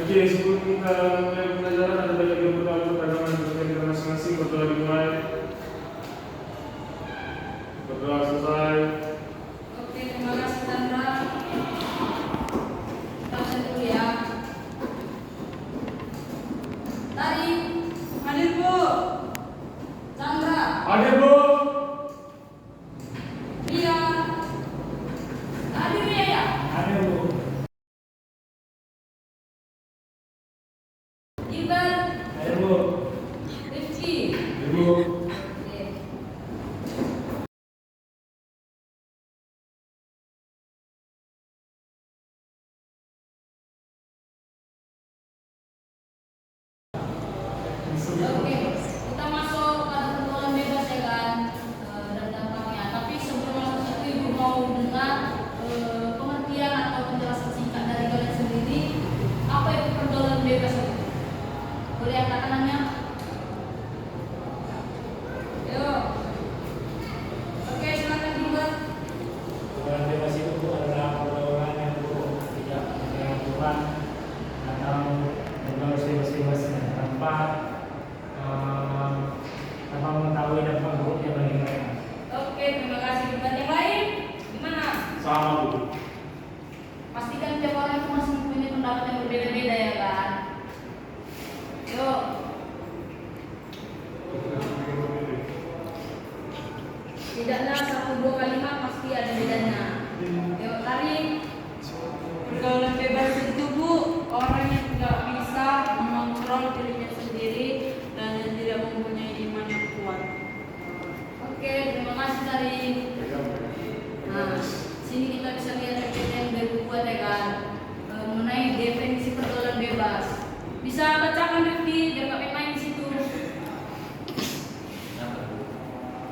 Oke, sebelum kita mulai pembelajaran ada banyak yang perlu perdagangan untuk kita masing-masing. Berdoa dimulai. Berdoa selesai. Oke, terima kasih Sandra. Kita lanjut dulu ya. Tari, hadir Bu. Sandra, Hadir Bu. Ria. Hadir Ria ya? Hadir Bu. Iban, Hadir Bu. Rifki. Hadir Bu. Oke. Oke, kita masuk pada pergaulan bebas ya kan, dan dampaknya. Tapi sebelum masuk situ, Ibu mau dengar pengertian atau penjelasan singkat dari kalian sendiri. Apa itu pergaulan bebas itu? Boleh angkat tangannya? Yuk. Oke, silakan dibuat. Pergaulan bebas itu adalah pergaulan yang tidak ada aturan atau bergaul bebas-bebas tanpa mengetahui dampak buruknya bagi mereka. Oke, terima kasih. Buat yang lain, gimana? Sama Bu. Pastikan tiap orang itu masih mempunyai pendapat yang berbeda-beda ya kan. Yuk. Tidaklah satu dua kalimat pasti ada bedanya. Yuk, tarik. Pergaulan bebas itu Bu, orang yang tidak bisa mengontrol dirinya sendiri dan yang tidak mempunyai iman yang kuat. Oke, terima kasih Tari. Nah, sini kita bisa lihat PPT yang dari buat ya kan, mengenai definisi pergaulan bebas. Bisa bacakan Rifki biar nggak main di situ.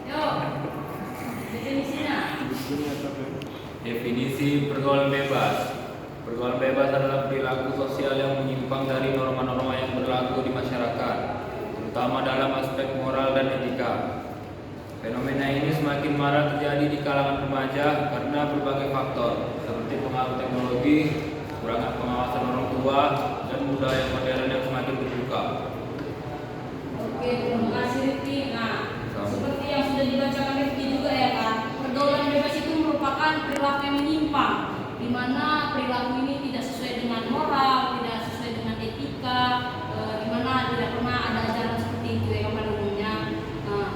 Yuk, definisinya. Definisi pergaulan bebas. Pergaulan bebas adalah perilaku sosial yang menyimpang dari norma-norma yang berlaku di masyarakat, terutama dalam aspek moral dan etika. Fenomena ini semakin marak terjadi di kalangan remaja karena berbagai faktor, seperti pengaruh teknologi, kurangnya pengawasan orang tua, dan budaya modern yang semakin terbuka. Oke, terima kasih Rifki. Nah, seperti yang sudah dibacakan Rifki juga ya kan, pergaulan bebas itu merupakan perilaku yang menyimpang, di mana perilaku ini tidak sesuai dengan moral, tidak sesuai dengan etika, di mana tidak pernah ada ajaran seperti itu ya pada umumnya. Nah,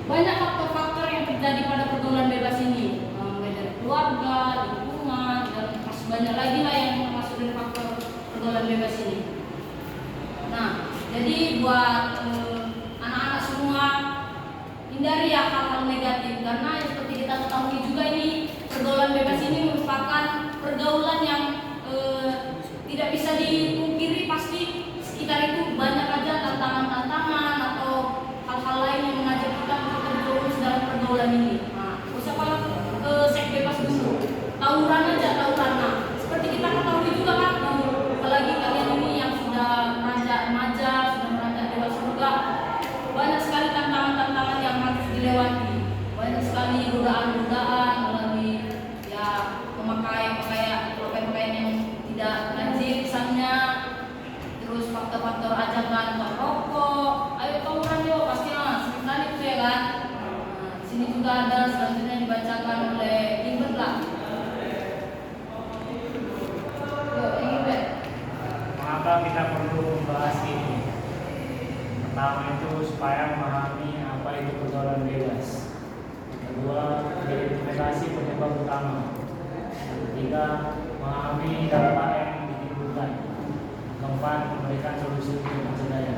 banyak faktor-faktor yang terjadi pada pergaulan bebas ini, mulai dari keluarga, lingkungan, dan masih banyak lagi lah yang termasuk dari faktor pergaulan bebas ini. Nah, jadi buat anak-anak semua, hindari ya hal-hal negatif, karena seperti kita ketahui juga ini pergaulan bebas ini merupakan pergaulan yang tidak bisa dipungkiri. Pasti sekitar itu banyak aja tantangan-tantangan atau hal-hal lain yang mengajak kita untuk terjerumus dalam pergaulan ini. Nah, usah kalau seks bebas dulu, tawuran aja, tawuran. Nah, seperti kita ketahui juga kan, apalagi kalian ini yang sudah beranjak remaja, sudah beranjak dewasa juga, banyak sekali tantangan-tantangan yang harus dilewati, banyak sekali godaan-godaan melalui ya memakai pakaian yang tidak lazim misalnya, terus faktor-faktor ajakan merokok, ayo tawuran yuk, pasti sering kali itu ya kan. Nah, sini juga ada selanjutnya dibacakan oleh Iben lah. Yuk, Iben. Mengapa kita perlu membahas ini? Pertama itu supaya memahami apa itu pergaulan bebas. Kedua, identifikasi penyebab utama. Yang ketiga, memahami dampak yang ditimbulkan. Keempat, memberikan solusi untuk mencegahnya.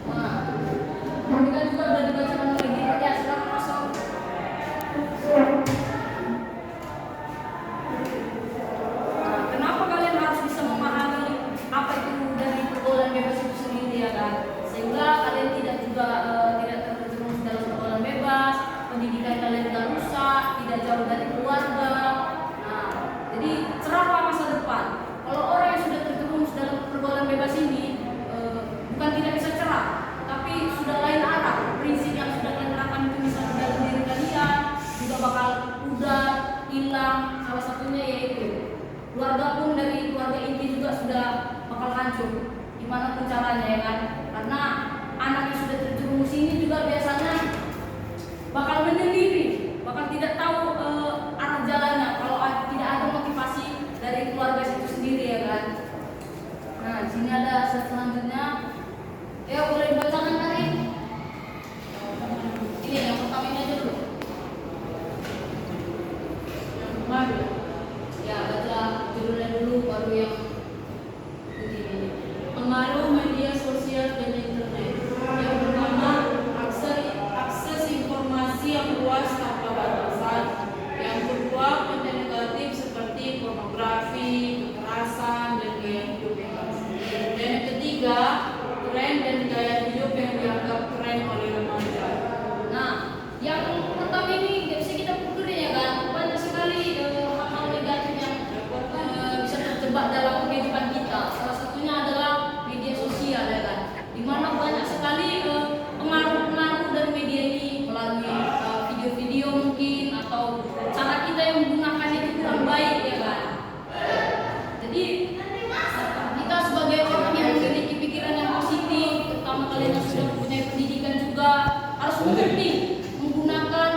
Nah, ini kan juga sudah dibacakan oleh Iben ya, silakan masuk. Nah, kenapa kalian harus bisa memahami apa itu dari pergaulan bebas itu sendiri ya kan? Sehingga kalian tidak juga tidak terjerumus dalam pergaulan bebas, pendidikan kalian tidak rusak, tidak jauh dari keluarga. Nah, jadi cerahlah masa depan. Kalau orang yang sudah terjerumus dalam pergaulan bebas ini, hancur gimana pun caranya ya kan, karena anak yang sudah terjerumus ini juga biasanya bakal menyendiri, bakal tidak tahu arah jalannya kalau tidak ada motivasi dari keluarga itu sendiri ya kan. Nah di sini ada selanjutnya, ya boleh dibacakan tadi. Ini yang pertama ini aja dulu. Mari. Ya baca judulnya dulu baru yang begini. Pengaruh media sosial dan internet. Yang pertama, akses informasi yang luas tanpa batasan. Yang kedua, konten negatif seperti pornografi, kekerasan, dan gaya hidup bebas. Dan yang ketiga, tren dan gaya hidup yang dianggap keren oleh remaja. Nah, yang pertama ini nggak bisa kita pungkiri ya kan, banyak sekali hal-hal negatif yang bisa terjebak dalam kehidupan kita. Salah satunya adalah media sosial ya kan, dimana banyak sekali pengaruh-pengaruh dari media ini melalui video-video mungkin atau cara kita yang menggunakan itu kurang baik ya kan. Jadi kita sebagai orang yang memiliki pikiran yang positif, terutama kalian yang sudah punya pendidikan juga harus mengerti menggunakan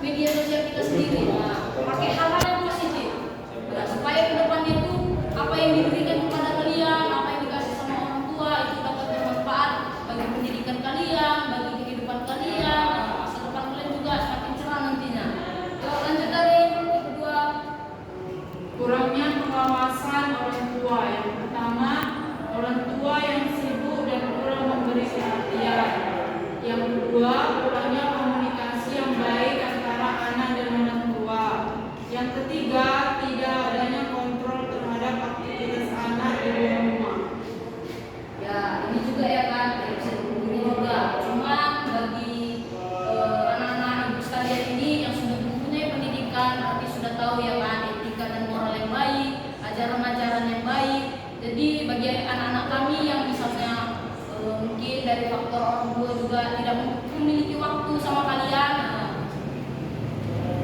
media sosial kita sendiri. Nah, pakai hal-hal yang positif. Nah, supaya kedepannya itu apa yang diberikan kepada kalian, apa yang dikasih sama orang tua itu dapat bermanfaat bagi pendidikan kalian, bagi kehidupan kalian. Nah, masa depan kalian juga semakin cerah nantinya. Yuk lanjut dari yang kedua. Kurangnya pengawasan orang tua. Yang pertama, orang tua yang sibuk dan kurang memberi perhatian. Yang kedua, kurangnya komunikasi yang baik antara anak dan orang tua. Yang ketiga, tidak adanya kontrol terhadap aktivitas anak di rumah. Ya ini juga ya kan, tidak bisa dipungkiri juga. Cuma bagi anak-anak ibu sekalian ini yang sudah mempunyai pendidikan, arti sudah tahu ya kan etika dan moral yang baik, ajaran-ajaran yang baik. Jadi bagi anak-anak kami yang misalnya mungkin dari faktor orang tua juga tidak memiliki waktu sama kalian,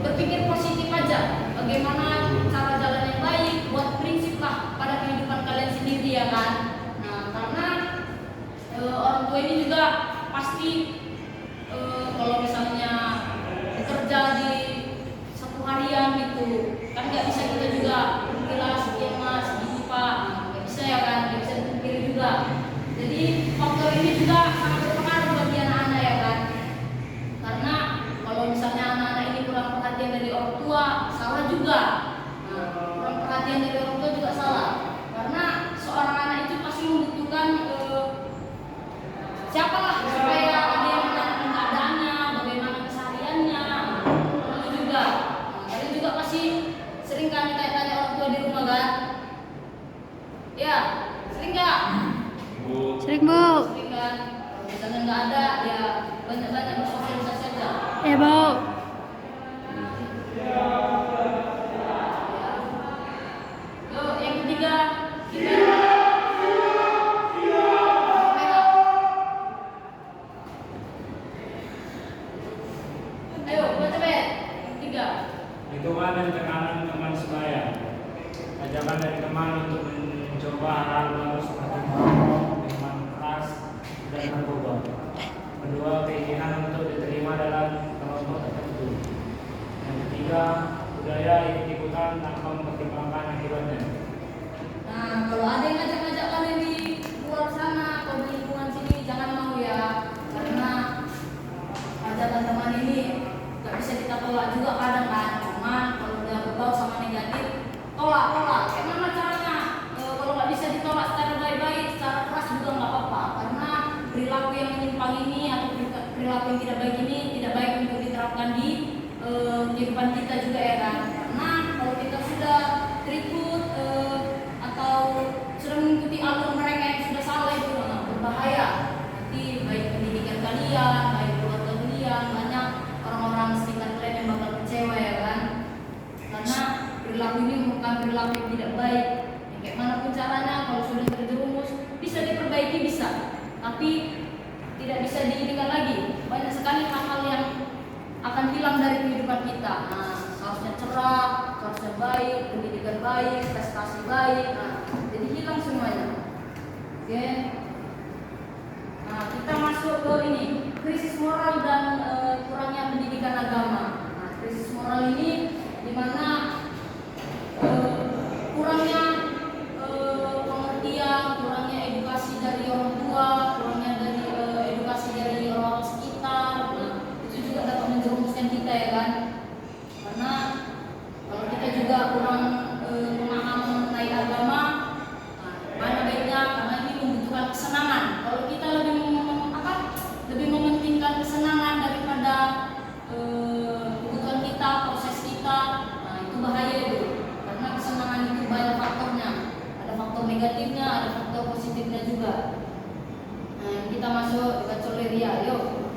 berpikir positif aja. Bagaimana cara jalan yang baik, buat prinsip lah pada kehidupan kalian sendiri ya kan. Nah karena orang tua ini juga pasti kalau misalnya bekerja di satu harian gitu kan nggak bisa kita juga bilang sekian mas segini pak, nggak bisa ya kan, nggak bisa dipikir juga. Jadi faktor ini juga sangat berpengaruh bagi anak-anak ya kan, karena kalau misalnya anak-anak ini kurang perhatian dari orang tua salah juga. Nah, kurang perhatian dari orang tua juga salah, karena seorang anak itu pasti membutuhkan siapalah supaya ada yang menanyakan keadaannya, bagaimana kesehariannya, itu juga. Kalian juga pasti sering kan tanya-tanya orang tua di rumah kan? Ya, sering nggak? Sering Bu. Sering kan? Kalau misalnya nggak ada, ya banyak-banyak bersosialisasi aja. Ya Bu. Yuk, yang ketiga kita ayo, baca Bet. Tiga. Hitungan dan tekanan teman sebaya. Ajakan dari teman untuk mencoba hal baru seperti merokok, minuman keras, dan narkoba. Kedua, keinginan untuk diterima dalam kelompok tertentu. Yang ketiga, budaya ikut-ikutan tanpa mempertimbangkan akibatnya. Nah, kalau ada yang ngajak-ngajak kalian di luar sana atau di lingkungan sini, jangan mau ya, karena ajakan teman ini nggak bisa kita tolak juga kadang kan. Cuma kalau udah berbau sama negatif, tolak. Kayak mana caranya? Kalau nggak bisa ditolak secara baik-baik, secara keras juga nggak apa-apa, karena perilaku yang menyimpang ini atau perilaku yang tidak baik ini tidak baik untuk diterapkan di kehidupan kita juga ya kan. Karena kalau kita sudah terikut atau sudah mengikuti alur mereka yang sudah salah itu berbahaya. Nanti baik pendidikan kalian, baik keluarga kalian, banyak orang-orang sekitar kalian yang bakal kecewa ya kan. Karena perilaku ini bukan perilaku yang tidak baik. Ya, kayak manapun caranya, kalau sudah terjerumus bisa diperbaiki bisa, tapi tidak bisa diinikan lagi. Banyak sekali hal-hal yang akan hilang dari kehidupan kita. Nah, seharusnya cerah, seharusnya baik, pendidikan baik, prestasi baik. Nah, jadi hilang semuanya. Oke, juga. Nah, kita masuk ke Coleria, yuk.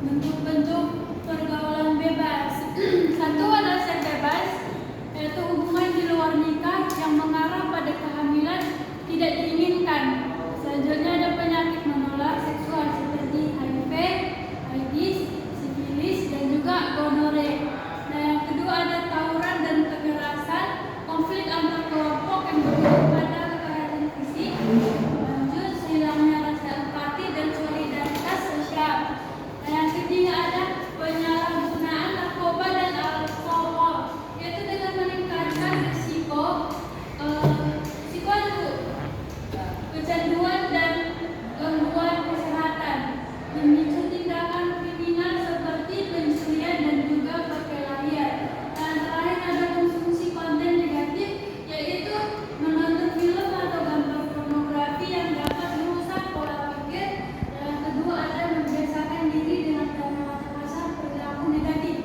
Bentuk-bentuk pergaulan bebas. Satu adalah seks bebas, yaitu hubungan di luar nikah yang mengarah pada kehamilan tidak diinginkan. Selanjutnya ada penyakit menular seksual seperti HIV, AIDS, sifilis, dan juga gonore. Nah, yang kedua ada tawuran dan kekerasan, konflik antar kelompok yang berujung pada kekerasan fisik. Lanjut, hilangnya rasa empati dan solidaritas sosial. Nah, yang ketiga ada penyalahgunaan narkoba dan alkohol, yaitu dengan meningkatkan risiko kecanduan dan gangguan kesehatan, memicu tindakan kriminal seperti pencurian dan juga perkelahian. Dan terakhir ada konsumsi konten negatif, yaitu menonton film atau gambar pornografi yang dapat merusak pola pikir. Dan yang kedua ada membiasakan diri dengan kata-kata kasar, perilaku negatif.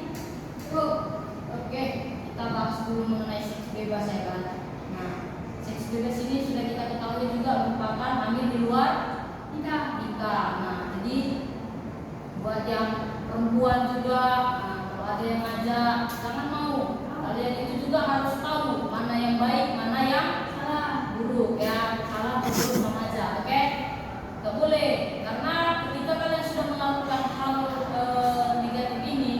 Oke, kita bahas dulu mengenai seks bebas ya kan. Nah, seks bebas ini sudah kita ketahui juga merupakan hamil di luar nikah. Nah, jadi buat yang perempuan juga, nah, kalau ada yang ngajak jangan mau. Kalian itu juga harus tahu mana yang baik, mana yang salah, buruk ya. Salah buruk sama aja, oke? Gak boleh, karena ketika kalian sudah melakukan hal negatif ini,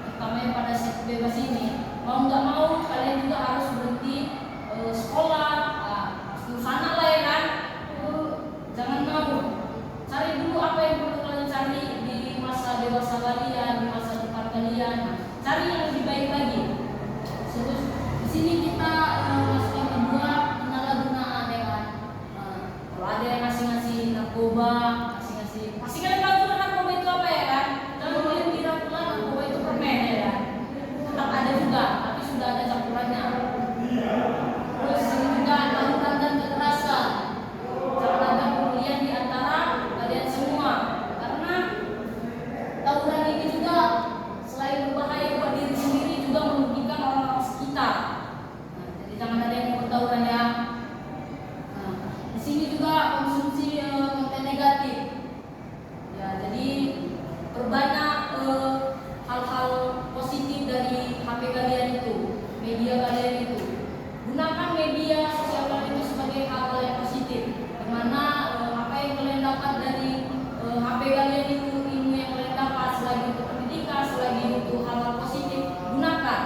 terutama pada seks bebas ini, mau nggak mau kalian juga harus berhenti sekolah, sana lah ya kan. Jangan mau, cari dulu apa yang perlu kalian cari di masa dewasa kalian, di masa depan kalian. Cari yang lebih baik lagi. Terus di sini kita masuk yang kedua, penyalahgunaan ya kan. Kalau ada yang ngasih narkoba, pasti kalian tahu juga narkoba itu apa ya kan. Jangan kalian kira pula narkoba itu permen ya kan. Tetap ada juga, tapi sudah ada campurannya. Terus ini juga tawuran dan kekerasan. Jangan ada pemilihan di antara kalian semua, karena tawuran ini juga selain berbahaya buat diri sendiri juga merugikan orang-orang sekitar. Nah, jadi jangan ada yang bertawuran ya. Nah, di sini juga konsumsi konten negatif. Ya, jadi perbanyak hal-hal positif dari HP kalian itu, media kalian itu. Gunakan media sosial kalian itu sebagai hal-hal yang positif, di mana apa yang kalian dapat dari HP kalian itu, ilmu yang kalian dapat selagi untuk pendidikan, selagi untuk hal-hal positif, gunakan.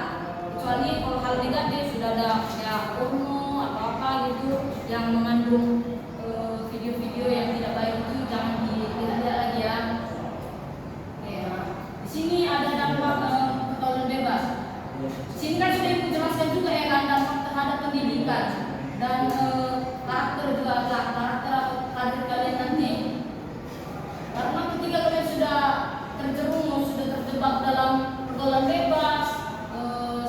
Kecuali kalau hal negatif sudah ada ya porno atau apa gitu yang mengandung video-video yang tidak baik itu jangan dilihat lagi ya. Ya. Di sini ada dampak pergaulan bebas. Sini kan sudah ibu jelaskan juga ya kan, dampak terhadap pendidikan dan karakter juga, karakter atau karir kalian nanti. Karena ketika kalian sudah terjerumus, sudah terjebak dalam pergaulan bebas,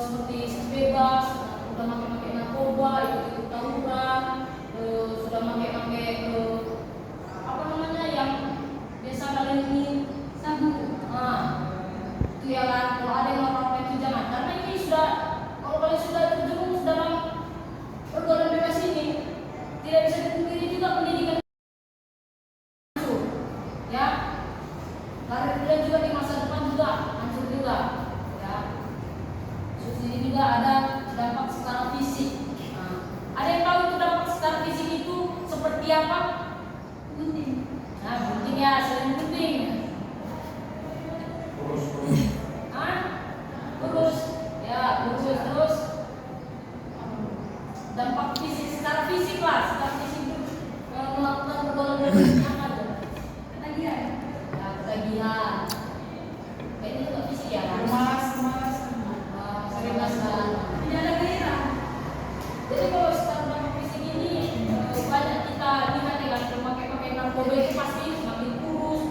seperti seks bebas, sudah pakai narkoba, ikut tawuran, sudah pakai apa namanya yang biasa kalian ini sabu. Itu ya kan, kalau ada yang orang itu jangan, karena ini sudah, kalau kalian sudah terjerumus dalam pergaulan bebas ini, tidak bisa dipungkiri juga pendidikan hancur, ya. Karir kalian juga di masa depan juga hancur juga, ya. Terus ini juga ada dampak secara fisik. Nah, ada yang tahu itu dampak secara fisik itu seperti apa? Gunting. Nah, gunting ya, sering gunting. Kurus, ya kurus. Terus dampak fisik, secara fisik lah, secara fisik itu melakukan pergaulan bebas apa tuh? Ketagihan. Ya, ketagihan. Kayaknya juga fisik ya kan? Malas. Sering kan? Tidak ada gairah. Jadi kalau secara dampak fisik ini banyak kita lihat ya kan, pakai narkoba itu pasti semakin kurus,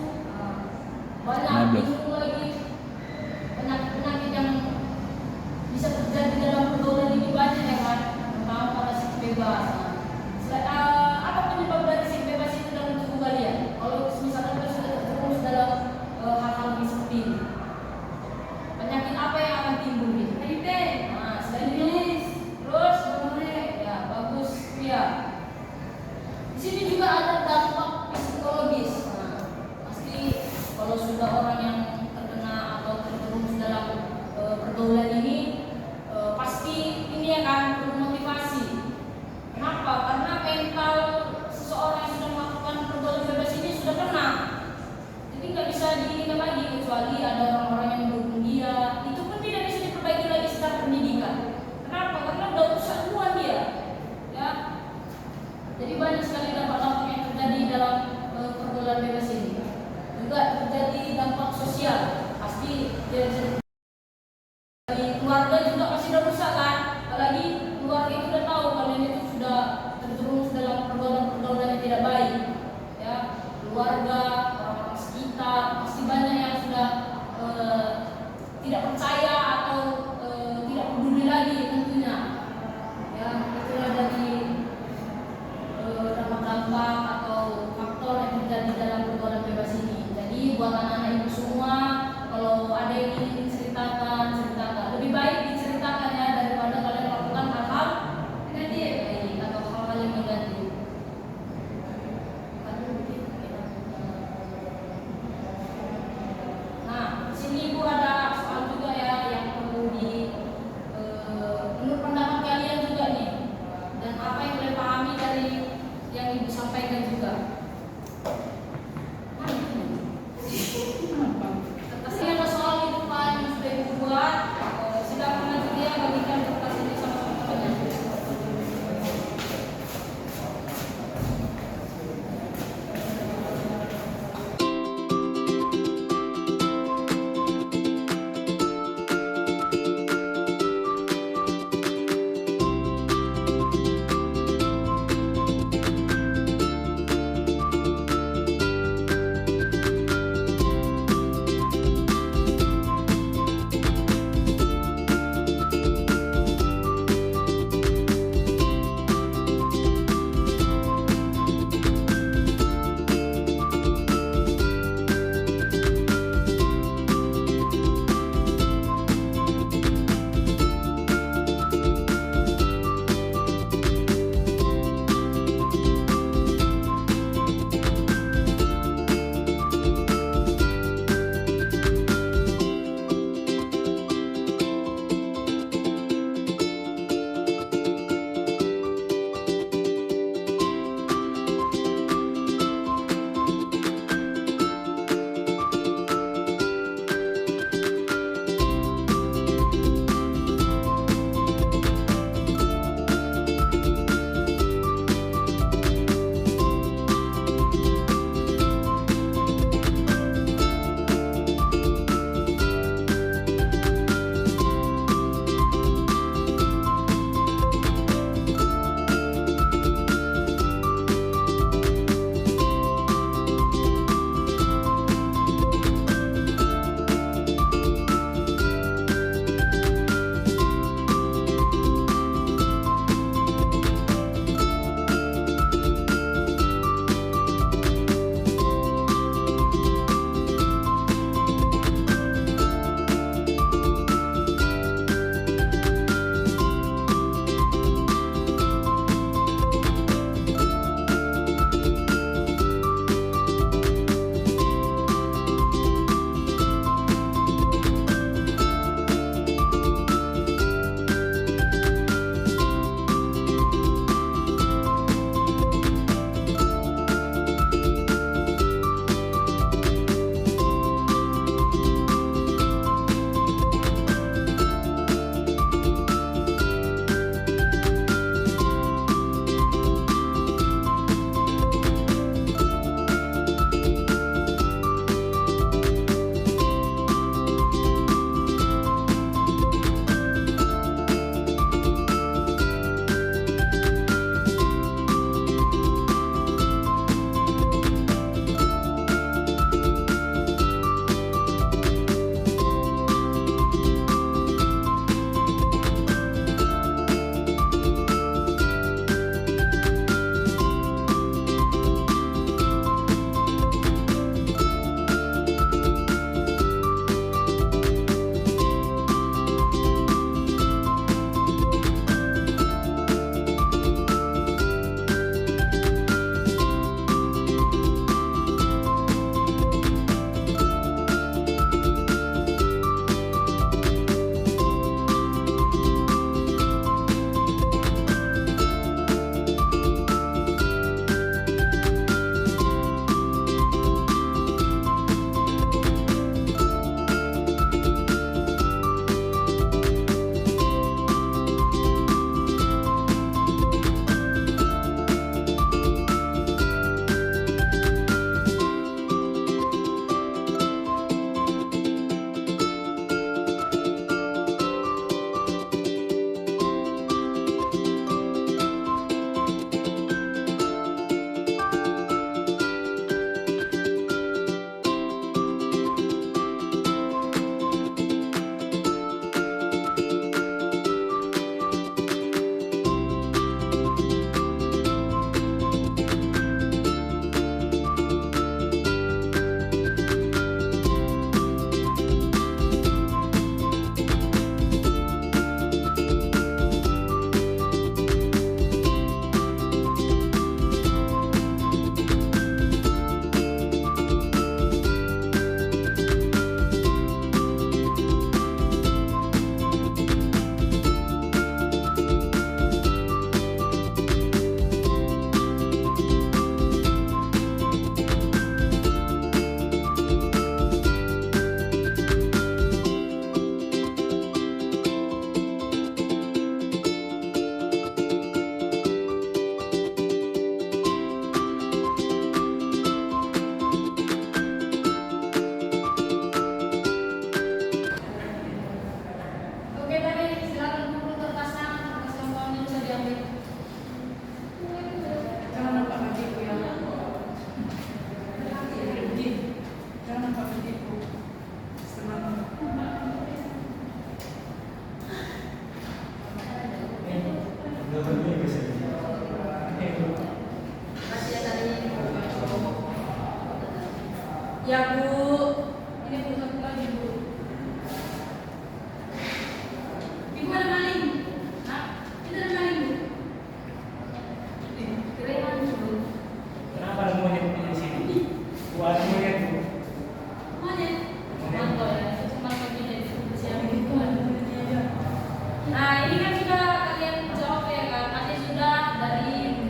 sosial, pasti dia dari keluarga juga pasti udah rusak kan. Apalagi keluarga itu udah tahu kalian itu sudah terjerumus dalam pergaulan yang tidak baik. Ya, keluarga, orang-orang sekitar pasti banyak yang sudah tidak percaya atau tidak peduli lagi tentunya. Ya, itulah dari dampak-dampak atau faktor yang terjadi dalam pergaulan bebas ini. Jadi buat anak-anak ibu semua, kalau ada yang ingin Ya Bu, ini Bu satu lagi Bu. Ibu ada maling. Nah, Itu ada maling, Bu. keren Bu. Kenapa ada monyet di sini? Buat monyet Bu. Monyet. Mantap ya, itu cuma begini siapa gitu kan. Nah, ini kan sudah kalian jawab ya kan, pasti sudah dari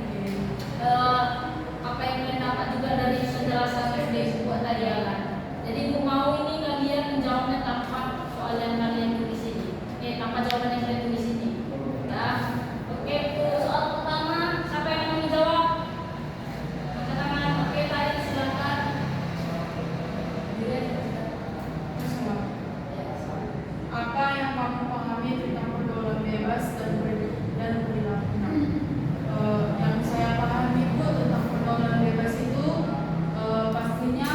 apa yang kalian dapat juga dari penjelasan SD buat tadi ya kan. Jadi Bu mau ini kalian menjawabnya tanpa soal yang kalian tulis ini, tanpa jawaban yang kalian tulis ini. Ya, oke Bu, soal pertama siapa yang mau menjawab? Angkat tangan, oke tadi silakan. Apa yang kamu pahami tentang pergaulan bebas dan perilakunya? Yang saya pahami Bu tentang pergaulan bebas itu pastinya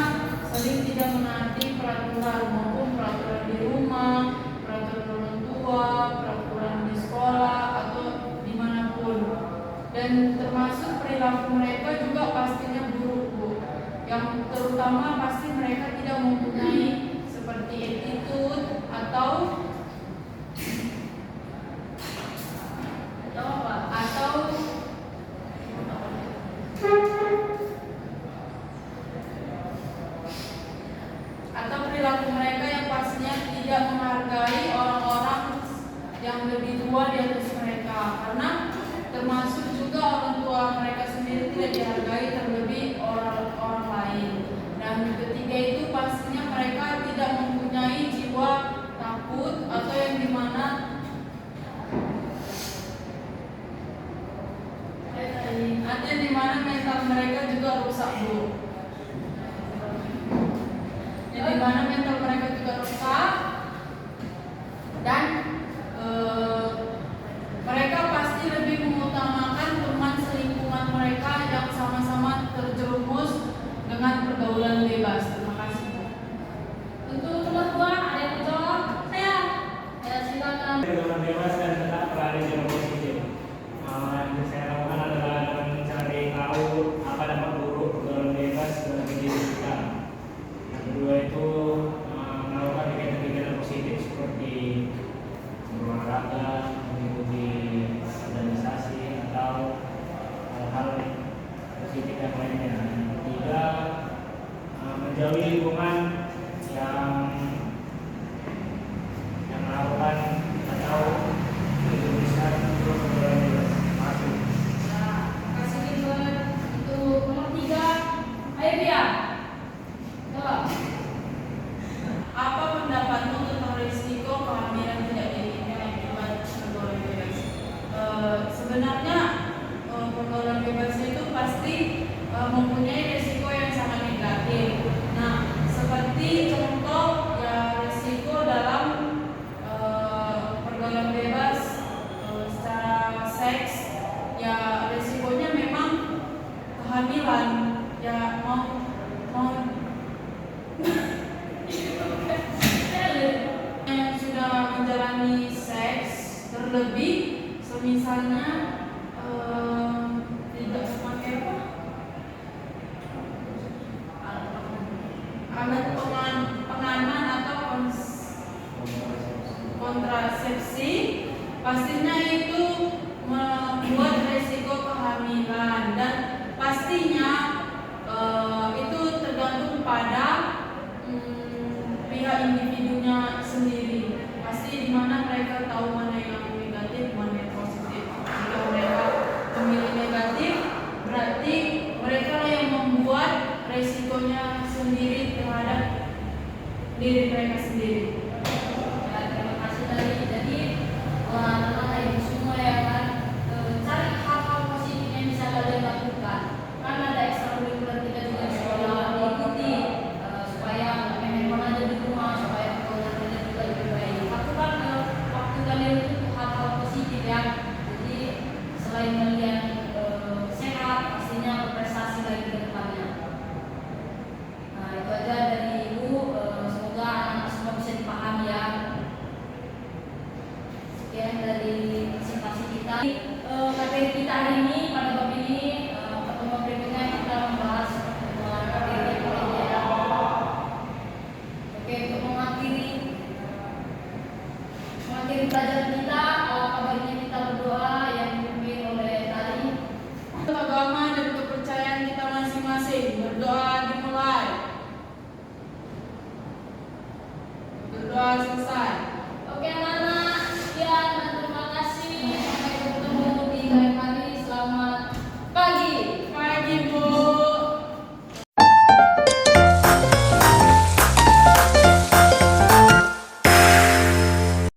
sering tidak menaati peraturan maupun peraturan di rumah, peraturan orang tua, peraturan di sekolah atau dimanapun. Dan termasuk perilaku mereka juga pastinya buruk Bu. Yang terutama pasti mereka tidak mempunyai seperti attitude atau Jawab Pak. atau perilaku mereka yang pastinya tidak menghargai orang-orang yang lebih tua di atas mereka, karena termasuk juga orang tua mereka sendiri tidak dihargai, terlebih orang lain. Dan ketiga itu pastinya mereka tidak mempunyai jiwa takut atau yang dimana mental mereka juga rusak Bu. Yang dimana mental mereka juga rusak dan mereka pasti lebih mengutamakan teman selingkungan mereka yang sama-sama terjerumus dengan pergaulan bebas. Terima kasih Bu. Untuk nomor 2 ada yang menjawab? Saya. Ya silakan. Pergaulan bebas dan tetap berada di dalam positif. Yang saya lakukan adalah dengan mencari tahu apa dampak buruk pergaulan bebas bagi diri kita. Yang kedua itu melakukan kegiatan-kegiatan positif seperti berolahraga, mengikuti organisasi atau hal-hal positif yang lainnya. Yang ketiga menjauhi lingkungan yang melakukan atau menjuruskan untuk pergaulan bebas. Masuk. Nah, kasih Gilbert. Untuk nomor 3 ayo dia. Coba. Apa pendapatmu tentang risiko kehamilan tidak diinginkan akibat pergaulan bebas? Sebenarnya pergaulan bebas itu pasti mempunyai risiko yang sangat negatif. Nah, seperti contoh ya risiko dalam pergaulan bebas secara seks, ya risikonya memang kehamilan. Ya mau yang sudah menjalani seks terlebih semisalnya tidak memakai alat pengaman atau kontrasepsi, pastinya itu membuat resiko kehamilan dan pastinya itu tergantung pada pihak individunya sendiri. Pasti di mana mereka tahu mana yang negatif, mana yang positif. Jika mereka memilih negatif, berarti mereka lah yang membuat resikonya sendiri terhadap diri mereka sendiri. Ya, terima kasih tadi. Jadi teman-teman ibu semua ya kan, cari hal-hal positif yang bisa kalian lakukan. Kan ada ekstrakurikuler kita juga di sekolah diikuti supaya handphone aja di rumah supaya pergaulan kalian juga lebih baik. Lakukan waktu kalian itu hal-hal positif ya. Jadi selain kalian sehat, pastinya berprestasi lagi ke depannya. Nah itu aja dari ibu. Semoga anak-anak semua bisa dipahami. Berdoa dimulai. Berdoa selesai.